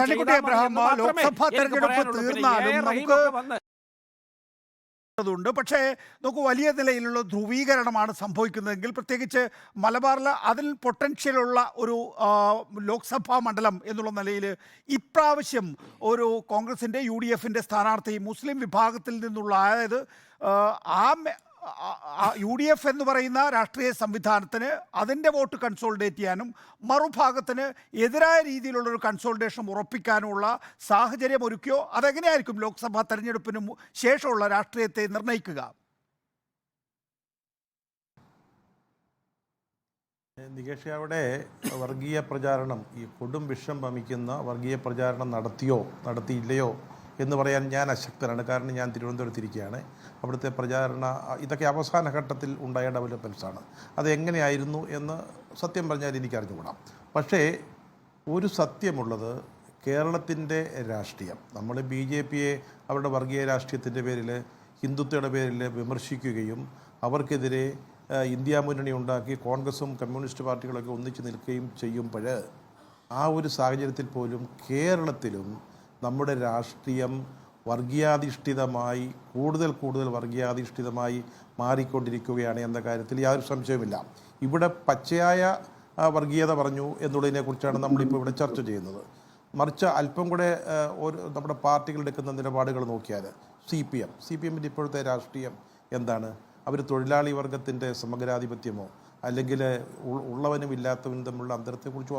തണ്ണിക്കുട്ടി Abraham, Lok Sabha തെരഞ്ഞെടുപ്പ് തീർന്നാലും നമുക്ക് ണ്ട്. പക്ഷേ നമുക്ക് വലിയ നിലയിലുള്ള ധ്രുവീകരണമാണ് സംഭവിക്കുന്നതെങ്കിൽ, പ്രത്യേകിച്ച് മലബാറിൽ അതിൽ പൊട്ടൻഷ്യലുള്ള ഒരു ലോക്സഭാ മണ്ഡലം എന്നുള്ള നിലയിൽ ഇപ്രാവശ്യം ഒരു കോൺഗ്രസിൻ്റെ UDFിൻ്റെ സ്ഥാനാർത്ഥി മുസ്ലിം വിഭാഗത്തിൽ നിന്നുള്ള, അതായത് UDF എന്ന് പറയുന്ന രാഷ്ട്രീയ സംവിധാനത്തിന് അതിൻ്റെ വോട്ട് കൺസോളിഡേറ്റ് ചെയ്യാനും മറുഭാഗത്തിന് എതിരായ രീതിയിലുള്ളൊരു കൺസോളിഡേഷൻ ഉറപ്പിക്കാനുമുള്ള സാഹചര്യം ഒരുക്കിയോ? അതെങ്ങനെയായിരിക്കും ലോക്സഭാ തെരഞ്ഞെടുപ്പിന് ശേഷമുള്ള രാഷ്ട്രീയത്തെ നിർണ്ണയിക്കുക? നികേഷ്, അവിടെ വർഗീയ പ്രചാരണം, ഈ കൊടും വിഷം വമിക്കുന്ന വർഗീയ പ്രചാരണം നടത്തിയില്ലയോ എന്ന് പറയാൻ ഞാൻ അശക്തനാണ്. കാരണം ഞാൻ തിരുവനന്തപുരത്തിരിക്കുകയാണ്. അവിടുത്തെ ഇതൊക്കെ അവസാന ഘട്ടത്തിൽ ഉണ്ടായ ഡെവലപ്മെൻറ്റ്സാണ്. അതെങ്ങനെയായിരുന്നു എന്ന് സത്യം പറഞ്ഞാൽ എനിക്ക് അറിഞ്ഞുകൂടാം. പക്ഷേ ഒരു സത്യമുള്ളത്, കേരളത്തിൻ്റെ രാഷ്ട്രീയം, നമ്മൾ BJPയെ അവരുടെ വർഗീയ രാഷ്ട്രീയത്തിൻ്റെ പേരിൽ, ഹിന്ദുത്വയുടെ പേരിൽ വിമർശിക്കുകയും അവർക്കെതിരെ ഇന്ത്യ മുന്നണി ഉണ്ടാക്കി കോൺഗ്രസും കമ്മ്യൂണിസ്റ്റ് പാർട്ടികളൊക്കെ ഒന്നിച്ച് നിൽക്കുകയും ചെയ്യുമ്പോൾ, ആ ഒരു സാഹചര്യത്തിൽ പോലും കേരളത്തിലും നമ്മുടെ രാഷ്ട്രീയം വർഗീയാധിഷ്ഠിതമായി കൂടുതൽ വർഗീയാധിഷ്ഠിതമായി മാറിക്കൊണ്ടിരിക്കുകയാണ് എന്ന കാര്യത്തിൽ യാതൊരു സംശയവുമില്ല. ഇവിടെ പച്ചയായ വർഗീയത പറഞ്ഞു എന്നുള്ളതിനെക്കുറിച്ചാണ് നമ്മളിപ്പോൾ ഇവിടെ ചർച്ച ചെയ്യുന്നത്. മറിച്ച് അല്പം കൂടെ നമ്മുടെ പാർട്ടികൾ എടുക്കുന്ന നിലപാടുകൾ നോക്കിയാൽ, CPMൻ്റെ ഇപ്പോഴത്തെ രാഷ്ട്രീയം എന്താണ്? അവർ തൊഴിലാളി വർഗത്തിൻ്റെ സമഗ്രാധിപത്യമോ അല്ലെങ്കിൽ ഉള്ളവനും ഇല്ലാത്തവനും തമ്മിലുള്ള അന്തരത്തെക്കുറിച്ച്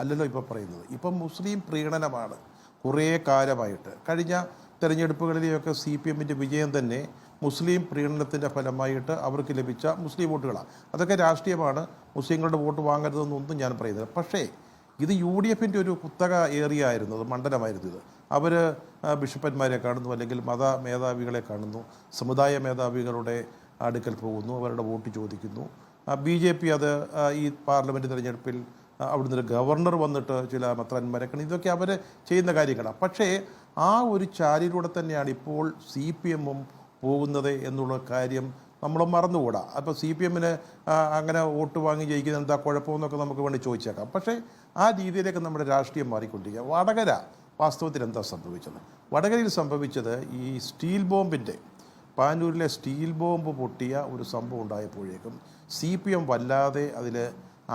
അല്ലല്ലോ ഇപ്പോൾ പറയുന്നത്. ഇപ്പം മുസ്ലിം പ്രീണനമാണ് കുറേ കാലമായിട്ട്. കഴിഞ്ഞ തെരഞ്ഞെടുപ്പുകളിലെയൊക്കെ CPMൻ്റെ വിജയം തന്നെ മുസ്ലിം പ്രീണനത്തിൻ്റെ ഫലമായിട്ട് അവർക്ക് ലഭിച്ച മുസ്ലിം വോട്ടുകളാണ്. അതൊക്കെ രാഷ്ട്രീയമാണ്. മുസ്ലിങ്ങളുടെ വോട്ട് വാങ്ങരുതെന്നൊന്നും ഞാൻ പറയുന്നില്ല. പക്ഷേ ഇത് UDFിൻ്റെ ഒരു കുത്തക ഏരിയ ആയിരുന്നു, അത് മണ്ഡലമായിരുന്നു. ഇത് അവർ ബിഷപ്പന്മാരെ കാണുന്നു, അല്ലെങ്കിൽ മത മേധാവികളെ കാണുന്നു, സമുദായ മേധാവികളുടെ അടുക്കൽ പോകുന്നു, അവരുടെ വോട്ട് ചോദിക്കുന്നു. BJP അത് ഈ പാർലമെൻറ്റ് തിരഞ്ഞെടുപ്പിൽ അവിടുന്ന് ഒരു ഗവർണർ വന്നിട്ട് ചില മെത്രാന്മാരെ കാണും. ഇതൊക്കെ അവർ ചെയ്യുന്ന കാര്യങ്ങളാണ്. പക്ഷേ ആ ഒരു ചാലിലൂടെ തന്നെയാണ് ഇപ്പോൾ CPMും പോകുന്നത് എന്നുള്ള കാര്യം നമ്മൾ മറന്നുകൂടാ. അപ്പോൾ CPMന് അങ്ങനെ വോട്ട് വാങ്ങി ജയിക്കുന്ന എന്താ കുഴപ്പമെന്നൊക്കെ നമുക്ക് വേണ്ടി ചോദിച്ചേക്കാം. പക്ഷേ ആ രീതിയിലേക്ക് നമ്മുടെ രാഷ്ട്രീയം മാറിക്കൊണ്ടിരിക്കുക. വടകര വാസ്തവത്തിൽ എന്താ സംഭവിച്ചത്? വടകരയിൽ സംഭവിച്ചത് ഈ സ്റ്റീൽ ബോംബിൻ്റെ, പാനൂരിലെ സ്റ്റീൽ ബോംബ് പൊട്ടിയ ഒരു സംഭവം ഉണ്ടായപ്പോഴേക്കും CPM വല്ലാതെ അതിൽ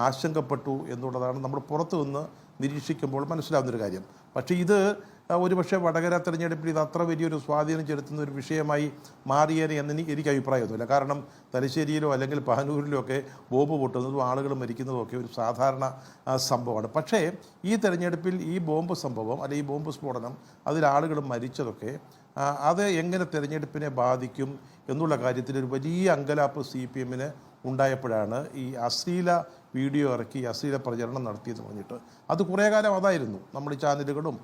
ആശങ്കപ്പെട്ടു എന്നുള്ളതാണ് നമ്മൾ പുറത്തു നിന്ന് നിരീക്ഷിക്കുമ്പോൾ മനസ്സിലാവുന്നൊരു കാര്യം. പക്ഷേ ഇത് ഒരുപക്ഷെ വടകര തെരഞ്ഞെടുപ്പിൽ ഇത് അത്ര വലിയൊരു സ്വാധീനം ചെലുത്തുന്ന ഒരു വിഷയമായി മാറിയേനെ എന്ന് എനിക്ക് അഭിപ്രായമൊന്നുമില്ല. കാരണം തലശ്ശേരിയിലോ അല്ലെങ്കിൽ പാനൂരിലോ ഒക്കെ ബോംബ് പൊട്ടുന്നതും ആളുകൾ മരിക്കുന്നതും ഒക്കെ ഒരു സാധാരണ സംഭവമാണ്. പക്ഷേ ഈ തെരഞ്ഞെടുപ്പിൽ ഈ ബോംബ് സംഭവം അല്ലെങ്കിൽ ഈ ബോംബ് സ്ഫോടനം, അതിൽ ആളുകൾ മരിച്ചതൊക്കെ അത് എങ്ങനെ തെരഞ്ഞെടുപ്പിനെ ബാധിക്കും എന്നുള്ള കാര്യത്തിൽ ഒരു വലിയ അങ്കലാപ്പ് CPMന് ഉണ്ടായപ്പോഴാണ് ഈ അശ്ലീല വീഡിയോ ഇറക്കി അശ്ലീല പ്രചരണം നടത്തിയെന്ന് പറഞ്ഞിട്ട്. അത് കുറേ കാലം അതായിരുന്നു നമ്മൾ ചാനലുകളും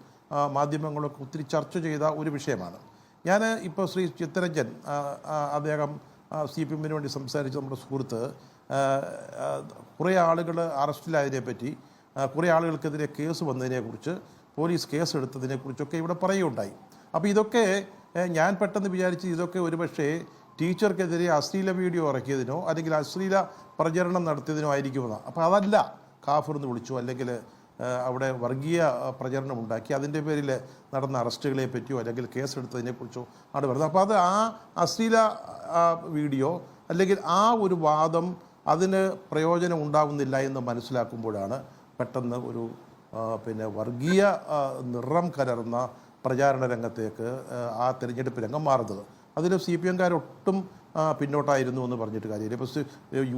മാധ്യമങ്ങളൊക്കെ ഒത്തിരി ചർച്ച ചെയ്ത ഒരു വിഷയമാണ്. ഞാൻ ഇപ്പോൾ ശ്രീ ചിത്തരഞ്ജൻ, അദ്ദേഹം CPMന് വേണ്ടി സംസാരിച്ച നമ്മുടെ സുഹൃത്ത്, കുറേ ആളുകൾ അറസ്റ്റിലായതിനെപ്പറ്റി, കുറേ ആളുകൾക്കെതിരെ കേസ് വന്നതിനെക്കുറിച്ച്, പോലീസ് കേസ് എടുത്തതിനെക്കുറിച്ചൊക്കെ ഇവിടെ പറയുകയുണ്ടായി. അപ്പോൾ ഇതൊക്കെ ഞാൻ പെട്ടെന്ന് വിചാരിച്ച് ഇതൊക്കെ ഒരുപക്ഷേ ടീച്ചർക്കെതിരെ അശ്ലീല വീഡിയോ ഇറക്കിയതിനോ അല്ലെങ്കിൽ അശ്ലീല പ്രചരണം നടത്തിയതിനോ ആയിരിക്കുമെന്നാണ്. അപ്പോൾ അതല്ല, കാഫിർ എന്ന് വിളിച്ചു, അല്ലെങ്കിൽ അവിടെ വർഗീയ പ്രചരണം ഉണ്ടാക്കി, അതിൻ്റെ പേരിൽ നടന്ന അറസ്റ്റുകളെ പറ്റിയോ അല്ലെങ്കിൽ കേസെടുത്തതിനെക്കുറിച്ചോ ആണ് പറയുന്നത്. അപ്പോൾ അത് ആ അശ്ലീല വീഡിയോ അല്ലെങ്കിൽ ആ ഒരു വാദം അതിന് പ്രയോജനം ഉണ്ടാവുന്നില്ല എന്ന് മനസ്സിലാക്കുമ്പോഴാണ് പെട്ടെന്ന് ഒരു വർഗീയ നിറം കലർന്ന പ്രചാരണ രംഗത്തേക്ക് ആ തിരഞ്ഞെടുപ്പ് രംഗം മാറുന്നത്. അതിൽ CPMകാരൊട്ടും പിന്നോട്ടായിരുന്നു എന്ന് പറഞ്ഞിട്ട് കാര്യമില്ല. ഇപ്പോൾ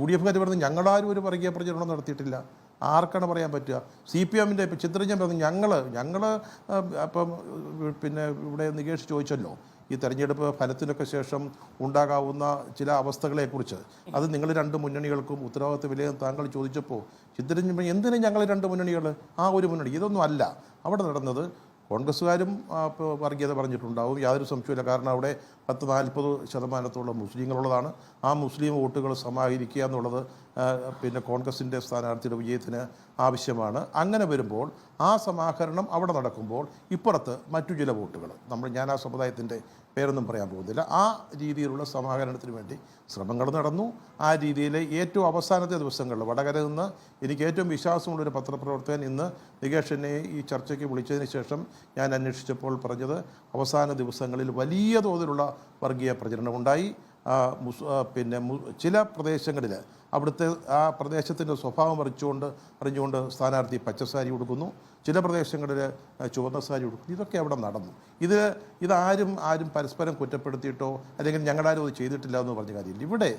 UDFകാർ പറഞ്ഞ് ഞങ്ങളാരും ഒരു വർഗീയ പ്രചരണം നടത്തിയിട്ടില്ല. ആർക്കാണ് പറയാൻ പറ്റുക? CPMൻ്റെ ഇപ്പോൾ ചിത്രഞ്ജൻ പറഞ്ഞു ഞങ്ങൾ അപ്പം ഇവിടെ നികേഷ് ചോദിച്ചല്ലോ ഈ തെരഞ്ഞെടുപ്പ് ഫലത്തിനൊക്കെ ശേഷം ഉണ്ടാകാവുന്ന ചില അവസ്ഥകളെക്കുറിച്ച്. അത് നിങ്ങൾ രണ്ട് മുന്നണികൾക്കും ഉത്തരവാദിത്വമില്ലെന്ന് താങ്കൾ ചോദിച്ചപ്പോൾ ചിത്രഞ്ജൻ എന്തിനും ഞങ്ങൾ രണ്ട് മുന്നണികൾ, ആ ഒരു മുന്നണി, ഇതൊന്നും അല്ല അവിടെ നടന്നത്. കോൺഗ്രസ്സുകാരും വർഗീയത പറഞ്ഞിട്ടുണ്ടാവും, യാതൊരു സംശയമില്ല. കാരണം അവിടെ 10-40% മുസ്ലിങ്ങളുള്ളതാണ്. ആ മുസ്ലിം വോട്ടുകൾ സമാഹരിക്കുക എന്നുള്ളത് പിന്നെ കോൺഗ്രസിൻ്റെ സ്ഥാനാർത്ഥിയുടെ വിജയത്തിന് ആവശ്യമാണ്. അങ്ങനെ വരുമ്പോൾ ആ സമാഹരണം അവിടെ നടക്കുമ്പോൾ ഇപ്പുറത്ത് മറ്റു ചില വോട്ടുകൾ ഞാൻ ആ സമുദായത്തിൻ്റെ പേരൊന്നും പറയാൻ പോകുന്നില്ല, ആ രീതിയിലുള്ള സമാഹരണത്തിന് വേണ്ടി ശ്രമങ്ങൾ നടന്നു. ആ രീതിയിൽ ഏറ്റവും അവസാനത്തെ ദിവസങ്ങളിൽ വടകര നിന്ന് എനിക്ക് ഏറ്റവും വിശ്വാസമുള്ളൊരു പത്രപ്രവർത്തകൻ ഇന്ന് നികേഷ് എന്നെ ഈ ചർച്ചയ്ക്ക് വിളിച്ചതിന് ശേഷം ഞാൻ അന്വേഷിച്ചപ്പോൾ പറഞ്ഞത് അവസാന ദിവസങ്ങളിൽ വലിയ തോതിലുള്ള വർഗീയ പ്രചരണമുണ്ടായി. ചില പ്രദേശങ്ങളിൽ അവിടുത്തെ ആ പ്രദേശത്തിൻ്റെ സ്വഭാവം അറിഞ്ഞുകൊണ്ട് സ്ഥാനാർത്ഥി പച്ചസാരി ഉടുക്കുന്നു, ചില പ്രദേശങ്ങളിൽ ചുവന്ന സാരി ഉടുക്കുന്നു. ഇതൊക്കെ അവിടെ നടന്നു. ഇതാരും പരസ്പരം കുറ്റപ്പെടുത്തിയിട്ടോ അല്ലെങ്കിൽ ഞങ്ങളാരും അത് ചെയ്തിട്ടില്ല എന്ന് പറഞ്ഞ കാര്യമില്ല. ഇവിടെ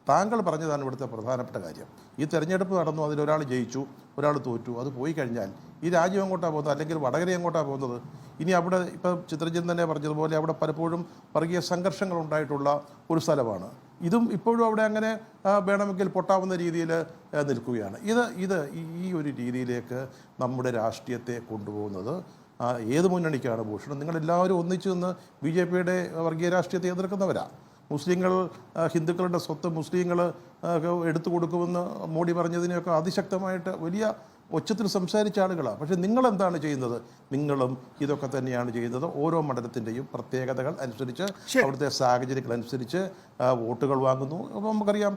താങ്കൾ പറഞ്ഞതാണ് ഇവിടുത്തെ പ്രധാനപ്പെട്ട കാര്യം. ഈ തെരഞ്ഞെടുപ്പ് നടന്നു, അതിലൊരാൾ ജയിച്ചു, ഒരാൾ തോറ്റു, അത് പോയി കഴിഞ്ഞാൽ ഈ രാജ്യം എങ്ങോട്ടാണ് പോകുന്നത്, അല്ലെങ്കിൽ വടകര എങ്ങോട്ടാണ് പോകുന്നത്? ഇനി അവിടെ ഇപ്പം ചിത്രഞ്ജൻ തന്നെ പറഞ്ഞതുപോലെ അവിടെ പലപ്പോഴും വർഗീയ സംഘർഷങ്ങൾ ഉണ്ടായിട്ടുള്ള ഒരു സ്ഥലമാണ്. ഇതും ഇപ്പോഴും അവിടെ അങ്ങനെ വേണമെങ്കിൽ പൊട്ടാവുന്ന രീതിയിൽ നിൽക്കുകയാണ്. ഈ ഒരു രീതിയിലേക്ക് നമ്മുടെ രാഷ്ട്രീയത്തെ കൊണ്ടുപോകുന്നത് ഏത് മുന്നണിക്കാണ് ഭൂഷണം? നിങ്ങളെല്ലാവരും ഒന്നിച്ചു നിന്ന് BJPയുടെ വർഗീയ രാഷ്ട്രീയത്തെ എതിർക്കുന്നവരാ. മുസ്ലിങ്ങൾ ഹിന്ദുക്കളുടെ സ്വത്ത് മുസ്ലിങ്ങൾ എടുത്തു കൊടുക്കുമെന്ന് മോഡി പറഞ്ഞതിനെയൊക്കെ അതിശക്തമായിട്ട് വലിയ ഒച്ചത്തിൽ സംസാരിച്ച ആളുകളാണ്. പക്ഷേ നിങ്ങളെന്താണ് ചെയ്യുന്നത്? നിങ്ങളും ഇതൊക്കെ തന്നെയാണ് ചെയ്യുന്നത്. ഓരോ മണ്ഡലത്തിൻ്റെയും പ്രത്യേകതകൾ അനുസരിച്ച്, അവിടുത്തെ സാഹചര്യങ്ങൾ അനുസരിച്ച് വോട്ടുകൾ വാങ്ങുന്നു. അപ്പോൾ നമുക്കറിയാം.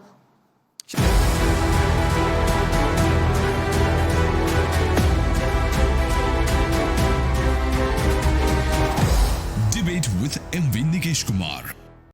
Debate with MV Nikesh Kumar.